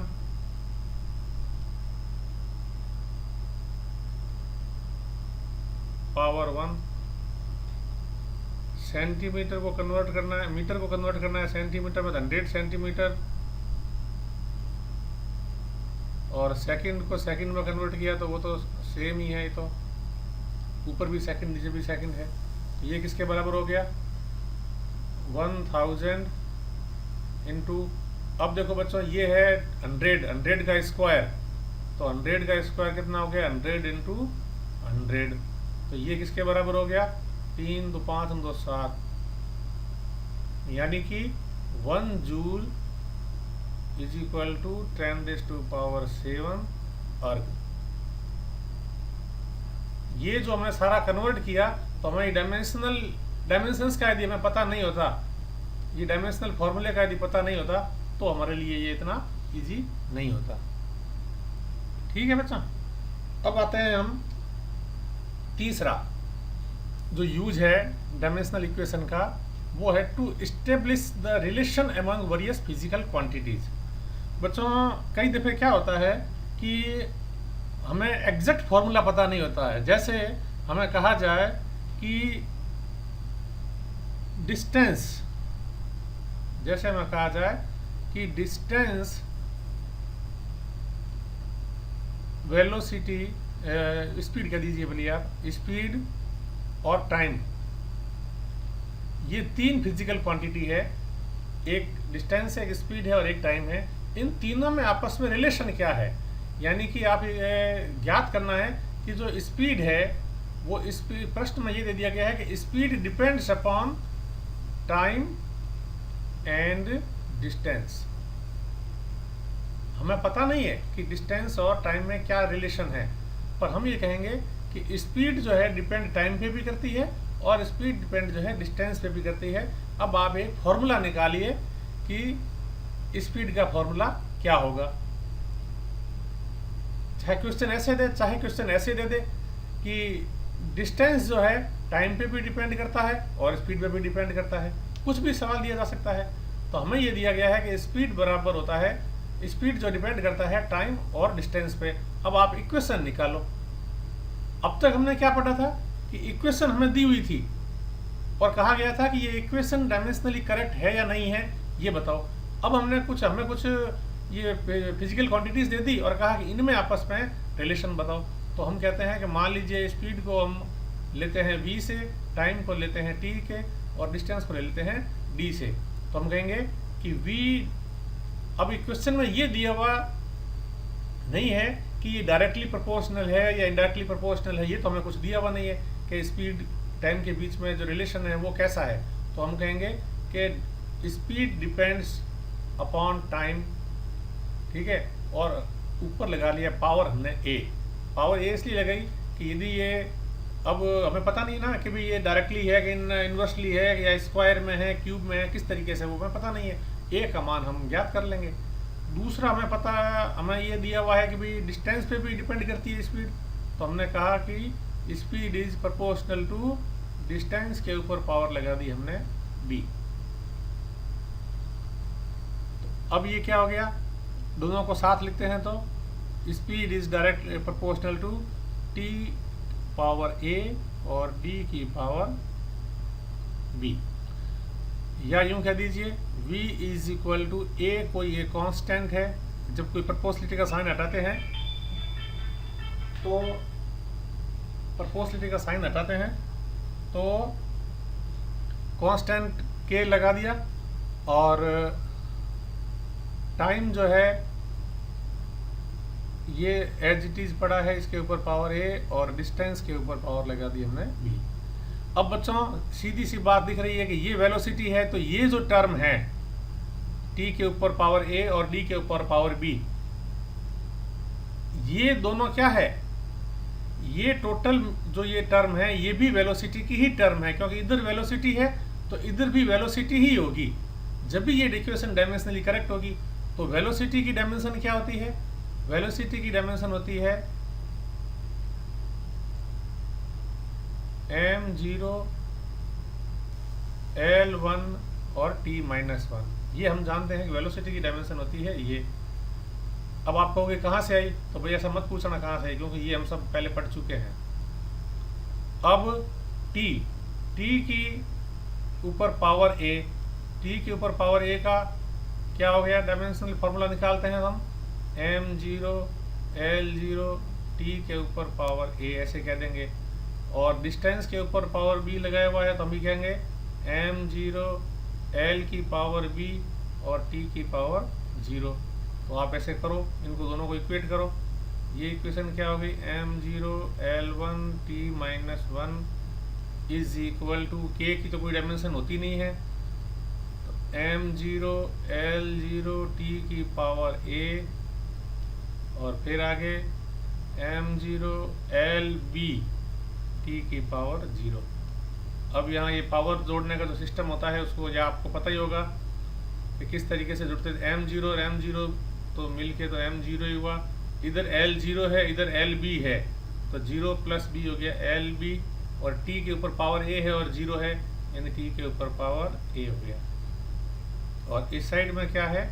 पावर 1, सेंटीमीटर को कन्वर्ट करना है, मीटर को कन्वर्ट करना है सेंटीमीटर में 100 सेंटीमीटर, और सेकंड को सेकंड में कन्वर्ट किया तो वो तो सेम ही है, ये तो ऊपर भी सेकंड नीचे भी सेकंड है। ये किसके बराबर हो गया? 1000 इंटू, अब देखो बच्चों ये है 100 का स्क्वायर, तो 100 का स्क्वायर कितना हो गया? 100 इंटू 100, तो ये किसके बराबर हो गया? 3 2 5 2 7, यानी कि 1 जूल इज इक्वल टू 10⁻⁷ अर्ग। ये जो हमने सारा कन्वर्ट किया तो हमें डायमेंशंस का यदि हमें पता नहीं होता, ये डायमेंशनल फॉर्मूले का यदि पता नहीं होता तो हमारे लिए ये इतना इजी नहीं होता। ठीक है बच्चा, अब आते हैं हम तीसरा जो यूज है डायमेंशनल इक्वेशन का, वो है to establish the relation among various physical quantities. बच्चों कई दफ़े क्या होता है कि हमें एग्जैक्ट फॉर्मूला पता नहीं होता है। जैसे हमें कहा जाए कि डिस्टेंस, जैसे हमें कहा जाए कि डिस्टेंस, वेलोसिटी, स्पीड कह दीजिए भले आप, स्पीड और टाइम, ये 3 फिजिकल क्वांटिटी है, एक डिस्टेंस है, एक स्पीड है और एक टाइम है। इन तीनों में आपस में रिलेशन क्या है? यानी कि आप ज्ञात करना है कि जो स्पीड है वो स्पीड, प्रश्न में ये दे दिया गया है कि speed depends upon time and distance. हमें पता नहीं है कि डिस्टेंस और टाइम में क्या रिलेशन है, पर हम ये कहेंगे कि स्पीड जो है डिपेंड टाइम पे भी करती है और स्पीड डिपेंड जो है डिस्टेंस पे भी करती है। अब आप एक फॉर्मूला निकालिए कि स्पीड का फॉर्मूला क्या होगा। चाहे क्वेश्चन ऐसे दे, चाहे क्वेश्चन ऐसे दे दे कि डिस्टेंस जो है टाइम पे भी डिपेंड करता है और स्पीड पे भी डिपेंड करता है, कुछ भी सवाल दिया जा सकता है। तो हमें ये दिया गया है कि स्पीड बराबर होता है, स्पीड जो डिपेंड करता है टाइम और डिस्टेंस पे। अब आप इक्वेशन निकालो। अब तक हमने क्या पढ़ा था कि इक्वेशन हमें दी हुई थी और कहा गया था कि ये इक्वेशन डायमेंशनली करेक्ट है या नहीं है, ये बताओ। अब हमें कुछ ये फिजिकल क्वांटिटीज दे दी और कहा कि इनमें आपस में रिलेशन बताओ। तो हम कहते हैं कि मान लीजिए स्पीड को हम लेते हैं v से, टाइम को लेते हैं t के, और डिस्टेंस को ले लेते हैं d से। तो हम कहेंगे कि v, अब क्वेश्चन में ये दिया हुआ नहीं है कि ये डायरेक्टली प्रोपोर्शनल है या इनडायरेक्टली प्रोपोर्शनल है, ये तो हमें कुछ दिया हुआ नहीं है कि स्पीड टाइम के बीच में जो रिलेशन है वो कैसा है। तो हम कहेंगे कि स्पीड डिपेंड्स अपॉन टाइम, ठीक है, और ऊपर लगा लिया पावर हमने a। पावर a इसलिए लगाई कि यदि ये, अब हमें पता नहीं ना कि भाई ये डायरेक्टली है कि इनवर्सली है या स्क्वायर में है, क्यूब में है, किस तरीके से, वो हमें पता नहीं है। a का मान हम ज्ञात कर लेंगे। दूसरा हमें पता, हमें ये दिया हुआ है कि भाई डिस्टेंस पे भी डिपेंड करती है स्पीड। तो हमने कहा कि speed is proportional to distance, के ऊपर पावर लगा दी हमने b। तो अब ये क्या हो गया, दोनों को साथ लिखते हैं तो speed is direct proportional to t power a और d की पावर b। या यूं कह दीजिए v is equal to a, कोई एक कांस्टेंट है। जब कोई प्रपोजलिटी का साइन हटाते हैं तो कांस्टेंट k लगा दिया, और टाइम जो है ये एज इट इज पड़ा है, इसके ऊपर पावर a, और डिस्टेंस के ऊपर पावर लगा दी हमने v। अब बच्चों सीधी सी बात दिख रही है कि ये वेलोसिटी है, तो ये जो टर्म है t के ऊपर पावर a और d के ऊपर पावर b, ये दोनों क्या है, ये टोटल जो ये टर्म है ये भी वेलोसिटी की ही टर्म है, क्योंकि इधर वेलोसिटी है तो इधर भी वेलोसिटी ही होगी। जब भी ये इक्वेशन डायमेंशनली करेक्ट होगी, तो वेलोसिटी की डायमेंशन क्या होती है, वेलोसिटी की डायमेंशन होती है m0 L1 और t-1। ये हम जानते हैं कि वेलोसिटी की डायमेंशन होती है ये। अब आप कहोगे कहाँ से आई, तो भैया ऐसा मत पूछना कहाँ से आई, क्योंकि ये हम सब पहले पढ़ चुके हैं। अब t की ऊपर पावर a, t के ऊपर पावर a का क्या हो गया, डायमेंशनल फॉर्मूला निकालते हैं हम, m0 L0 t के ऊपर पावर a ऐसे कह देंगे, और डिस्टेंस के ऊपर पावर b लगाया हुआ है तो हम भी कहेंगे m0 L की पावर b और t की पावर 0। तो आप ऐसे करो, इनको दोनों को इक्वेट करो। ये इक्वेशन क्या होगी, m0 L1 t-1 is equal to k की तो कोई डायमेंशन होती नहीं है, तो m0 L0 t की पावर a, और फिर आगे m0 Lb t की पावर 0। अब यहाँ ये पावर जोड़ने का जो सिस्टम होता है उसको या आपको पता ही होगा कि किस तरीके से जुड़ते हैं। m0 और m0 तो मिलके तो m0 ही हुआ, इधर L0 है इधर Lb है, तो 0 प्लस b हो गया Lb, और t के ऊपर पावर a है और 0 है, यानी t के ऊपर पावर a हो गया। और इस साइड में क्या है,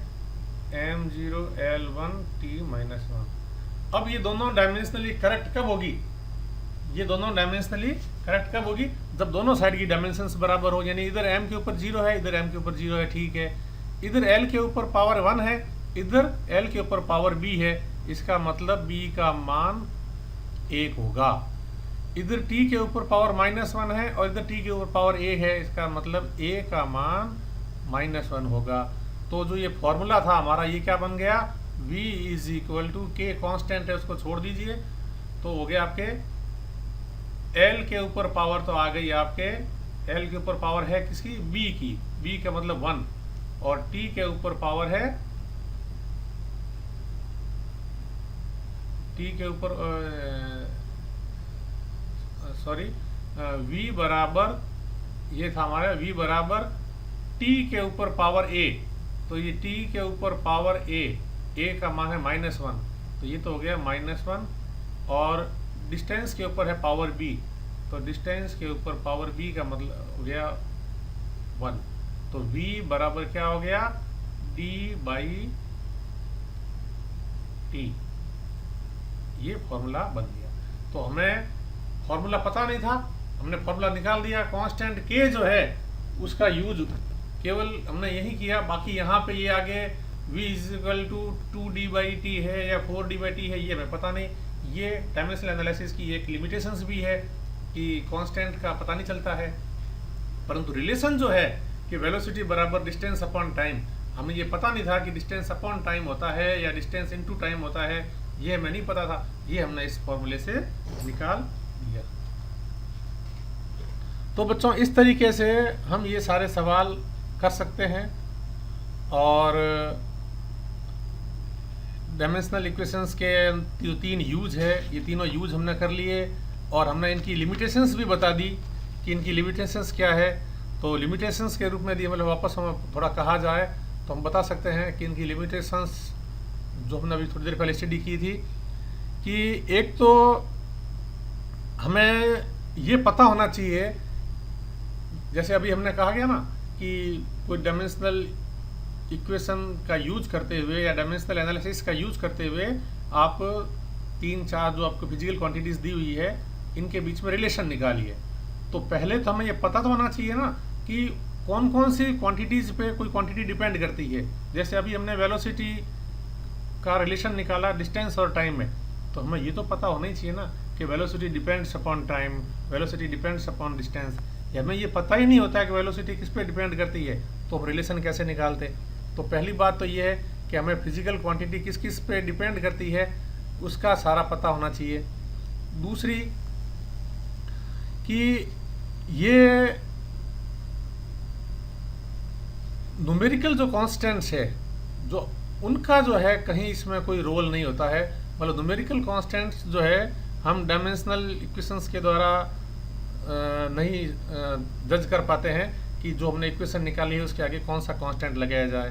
m0 L1 t-1। अब ये दोनों डायमेंशनली करेक्ट कब होगी, ये दोनों डायमेंशनली करेक्ट कब होगी, जब दोनों साइड की डायमेंशंस बराबर हो, यानी इधर m के ऊपर 0 है इधर m के ऊपर 0 है, ठीक है। इधर l के ऊपर पावर 1 है इधर l के ऊपर पावर b है, इसका मतलब b का मान 1 होगा। इधर t के ऊपर पावर -1 है और इधर t के ऊपर पावर a है, इसका मतलब a का मान -1 होगा। तो जो ये फॉर्मूला था हमारा ये क्या बन गया, v is equal to k constant है उसको छोड़ दीजिए, तो हो गया आपके L के ऊपर पावर तो आ गई आपके, L के ऊपर पावर है किसकी, B की, B का मतलब 1, और T के ऊपर पावर है, T के ऊपर V बराबर, ये था हमारा V बराबर T के ऊपर पावर A, तो ये T के ऊपर पावर A का मान है -1, तो ये तो हो गया -1, और डिस्टेंस के ऊपर है पावर b, तो डिस्टेंस के ऊपर पावर b का मतलब हो गया 1, तो v बराबर क्या हो गया, d/t। ये फॉर्मूला बन गया। तो हमें फॉर्मूला पता नहीं था, हमने फॉर्मूला निकाल दिया। कांस्टेंट k जो है उसका यूज केवल हमने यही किया, बाकी यहाँ पे ये आगे v is equal to 2d/t है या 4d/t है, ये हमें पता नहीं। ये डायमेंशनल एनालिसिस की एक लिमिटेशंस भी है कि कांस्टेंट का पता नहीं चलता है, परंतु रिलेशन जो है कि वेलोसिटी बराबर डिस्टेंस अपॉन टाइम, हमें ये पता नहीं था कि डिस्टेंस अपॉन टाइम होता है या डिस्टेंस इनटू टाइम होता है, ये हमें नहीं पता था, ये हमने इस फॉर्मूले से निकाल दिया। तो बच्चों इस तरीके से हम ये सारे सवाल कर सकते हैं, और डायमेंशनल इक्वेशंस के जो 3 यूज है, ये तीनों यूज हमने कर लिए, और हमने इनकी लिमिटेशंस भी बता दी कि इनकी लिमिटेशंस क्या है। तो लिमिटेशंस के रूप में यदि मतलब वापस हम थोड़ा कहा जाए तो हम बता सकते हैं कि इनकी लिमिटेशंस जो हमने अभी थोड़ी देर पहले स्टडी की थी, कि एक तो हमें ये पता होना चाहिए, जैसे अभी हमने कहा गया ना कि कोई डायमेंशनल इक्वेशन का यूज करते हुए या डायमेंशनल एनालिसिस का यूज करते हुए आप 3-4 जो आपको फिजिकल क्वांटिटीज दी हुई है इनके बीच में रिलेशन निकालिए। तो पहले तो हमें ये पता तो होना चाहिए ना कि कौन कौन सी क्वांटिटीज़ पे कोई क्वांटिटी डिपेंड करती है। जैसे अभी हमने वेलोसिटी का रिलेशन निकाला डिस्टेंस और टाइम में, तो हमें ये तो पता होना ही चाहिए ना कि velocity depends upon time, velocity depends upon distance. हमें ये पता ही नहीं होता है कि वेलोसिटी किस पे डिपेंड करती है, तो हम रिलेशन कैसे निकालते। तो पहली बात तो ये है कि हमें फिजिकल क्वांटिटी किस किस पे डिपेंड करती है उसका सारा पता होना चाहिए। दूसरी कि ये न्यूमेरिकल जो कांस्टेंट्स है, जो उनका जो है कहीं इसमें कोई रोल नहीं होता है। मतलब न्यूमेरिकल कांस्टेंट्स जो है हम डायमेंशनल इक्वेशंस के द्वारा नहीं जज कर पाते हैं कि जो हमने इक्वेशन निकाली है उसके आगे कौन सा कांस्टेंट लगाया जाए।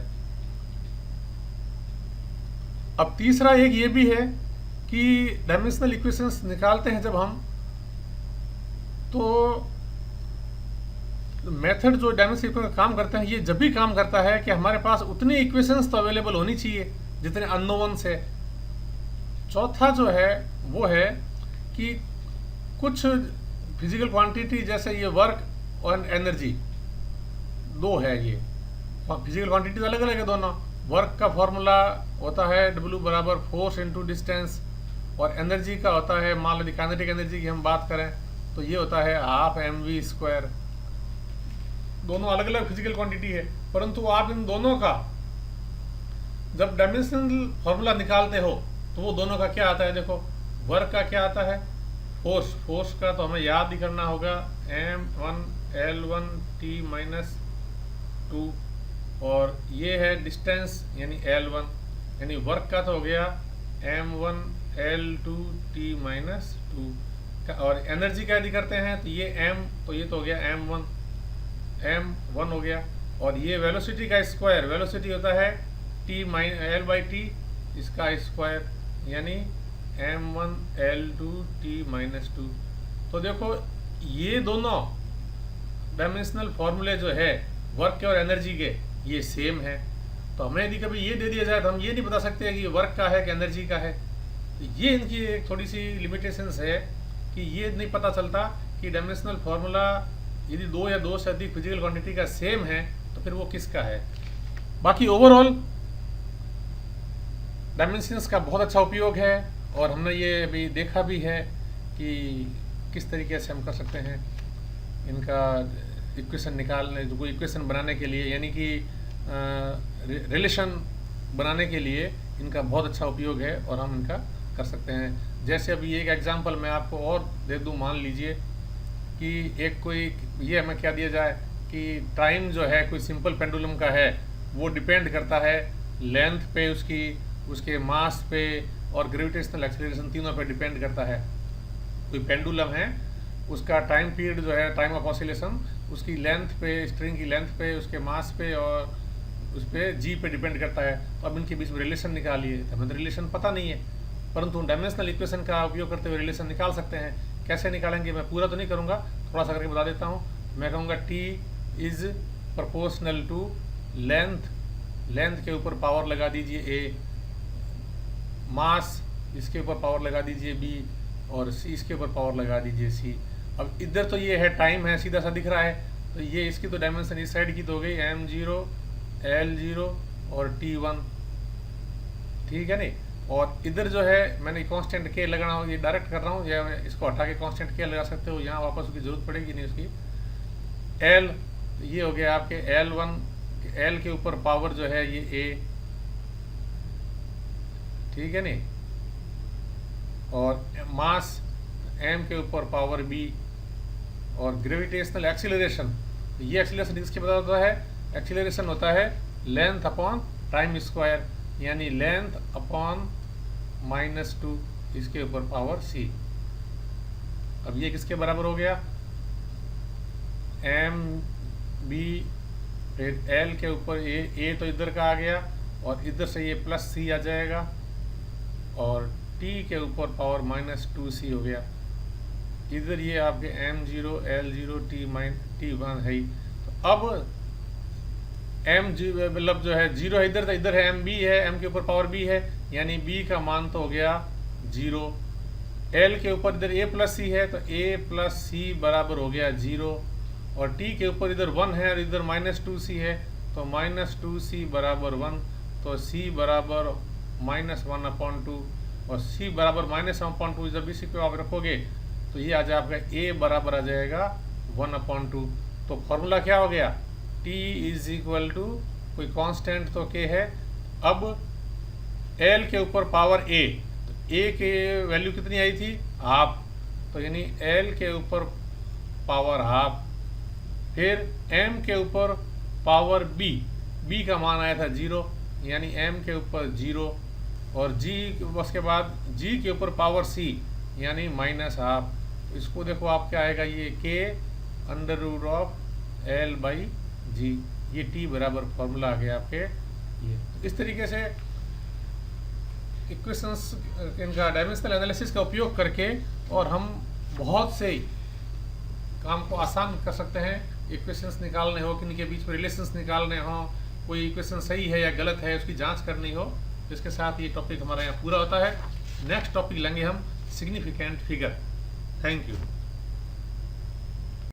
अब तीसरा एक ये भी है कि डायमेंशनल इक्वेशंस निकालते हैं जब हम, तो मेथड जो डायमेंशनल इक्वेशन का काम करते हैं ये जब भी काम करता है कि हमारे पास उतनी इक्वेशंस तो अवेलेबल होनी चाहिए जितने अननोन्स है। चौथा जो है वो है कि कुछ फिजिकल क्वांटिटी जैसे ये वर्क और एनर्जी दो है, ये फिजिकल क्वांटिटीज अलग अलग है दोनों। वर्क का फॉर्मूला होता है W बराबर फोर्स इंटू डिस्टेंस, और एनर्जी का होता है, मान लो काइनेटिक एनर्जी की हम बात करें तो ये होता है हाफ mv²। दोनों अलग अलग फिजिकल क्वांटिटी है, परंतु आप इन दोनों का जब डायमेंशनल फॉर्मूला निकालते हो तो वो दोनों का क्या आता है। देखो वर्क का क्या आता है, फोर्स, फोर्स का तो हमें याद ही करना होगा m1 L1 T-2, और ये है डिस्टेंस यानी L1, यानी वर्क का तो हो गया m1 L2 T-2, और एनर्जी का यदि करते हैं तो ये m, तो ये तो हो गया m1 हो गया। और ये वेलोसिटी का स्क्वायर, वेलोसिटी होता है L/T इसका स्क्वायर, यानी m1 L2 T-2। तो देखो ये दोनों डायमेंशनल फॉर्मूले जो है वर्क के और एनर्जी के ये सेम है। तो हमें यदि कभी ये दे दिया जाए तो हम ये नहीं बता सकते कि ये वर्क का है कि एनर्जी का है। तो ये इनकी एक थोड़ी सी लिमिटेशंस है कि ये नहीं पता चलता कि डायमेंशनल फार्मूला यदि दो या दो से अधिक फिजिकल क्वांटिटी का सेम है तो फिर वो किसका है। बाकी ओवरऑल डायमेंशंस का बहुत अच्छा उपयोग है, और हमने ये अभी देखा भी है कि किस तरीके से हम कर सकते हैं इनका इक्वेशन निकालने, जो कोई इक्वेशन बनाने के लिए, यानी कि रिलेशन बनाने के लिए इनका बहुत अच्छा उपयोग है और हम इनका कर सकते हैं। जैसे अभी एक एग्जांपल मैं आपको और दे दूं, मान लीजिए कि एक कोई ये हमें क्या दिया जाए कि टाइम जो है कोई सिंपल पेंडुलम का है, वो डिपेंड करता है लेंथ पे, उसके मास पे और ग्रेविटेशनल एक्सेलरेशन, तीनों पे डिपेंड करता है। कोई पेंडुलम है उसका टाइम पीरियड जो है, टाइम ऑफ ऑसिलेशन, उसकी लेंथ पे, स्ट्रिंग की लेंथ पे, उसके मास पे और उस पर जी पे डिपेंड करता है। तो अब इनके बीच में रिलेशन निकालिए, तो हमें तो रिलेशन पता नहीं है, परंतु डायमेंशनल इक्वेशन का उपयोग करते हुए रिलेशन निकाल सकते हैं। कैसे निकालेंगे मैं पूरा तो नहीं करूँगा, थोड़ा सा करके बता देता हूँ। मैं कहूँगा T is proportional to length, length के ऊपर पावर लगा दीजिए A, मास इसके ऊपर पावर लगा दीजिए B, और C इसके ऊपर पावर लगा दीजिए C। अब इधर तो ये है टाइम है, सीधा सा दिख रहा है, तो ये इसकी तो डायमेंशन इस साइड की तो हो गई m0 L0 और T1, ठीक है नहीं। और इधर जो है मैंने कांस्टेंट K लगाना हो, ये डायरेक्ट कर रहा हूँ, या इसको हटा के कांस्टेंट K लगा सकते हो, यहाँ वापस उसकी जरूरत पड़ेगी नहीं उसकी। L ये हो गया आपके L1, L के ऊपर पावर जो है ये A, ठीक है नहीं, और मास M के ऊपर पावर B, और ग्रेविटेशनल एक्सीलरेशन, ये एक्सीलरेशन किसके पता होता है, एक्सीलरेशन होता है लेंथ अपॉन टाइम स्क्वायर, यानी लेंथ अपॉन -2 इसके ऊपर पावर C। अब ये किसके बराबर हो गया, mb फिर L के ऊपर A तो इधर का आ गया, और इधर से ये +C आ जाएगा, और T के ऊपर पावर -2C हो गया। इधर ये आपके m0 L0 T1 है। तो अब m0 मतलब जो है 0 है इधर है mb है, m के ऊपर पावर b है, यानी b का मान तो हो गया 0। L के ऊपर इधर a + c है, तो a + c बराबर हो गया 0, और t के ऊपर इधर 1 है और इधर -2c है, तो -2c बराबर 1, तो c बराबर -1/2 और c बराबर -1/2। जब इसी को आप रखोगे तो ये आ जाए आपका a बराबर आ जाएगा 1/2। तो फॉर्मूला क्या हो गया, t इज इक्वल टू कोई कांस्टेंट तो k है, अब l के ऊपर पावर a, तो a के वैल्यू कितनी आई थी, हाफ, तो यानी l के ऊपर पावर हाफ, फिर m के ऊपर पावर b का मान आया था 0, यानी m के ऊपर 0, और g उसके बाद g के ऊपर पावर c यानी -हाफ। तो इसको देखो आप क्या आएगा, ये k√L/g, ये t बराबर फॉर्मूला आ गया आपके ये। इस तरीके से इक्वेशंस इनका डायमेंशनल एनालिसिस का उपयोग करके और हम बहुत से काम को आसान कर सकते हैं। इक्वेशंस निकालने हो, किन्हीं के बीच में रिलेशंस निकालने हो, कोई इक्वेशन सही है या गलत है उसकी जांच करनी हो, इसके साथ ये टॉपिक हमारा यहाँ पूरा होता है। नेक्स्ट टॉपिक लेंगे हम सिग्निफिकेंट फिगर। Thank you.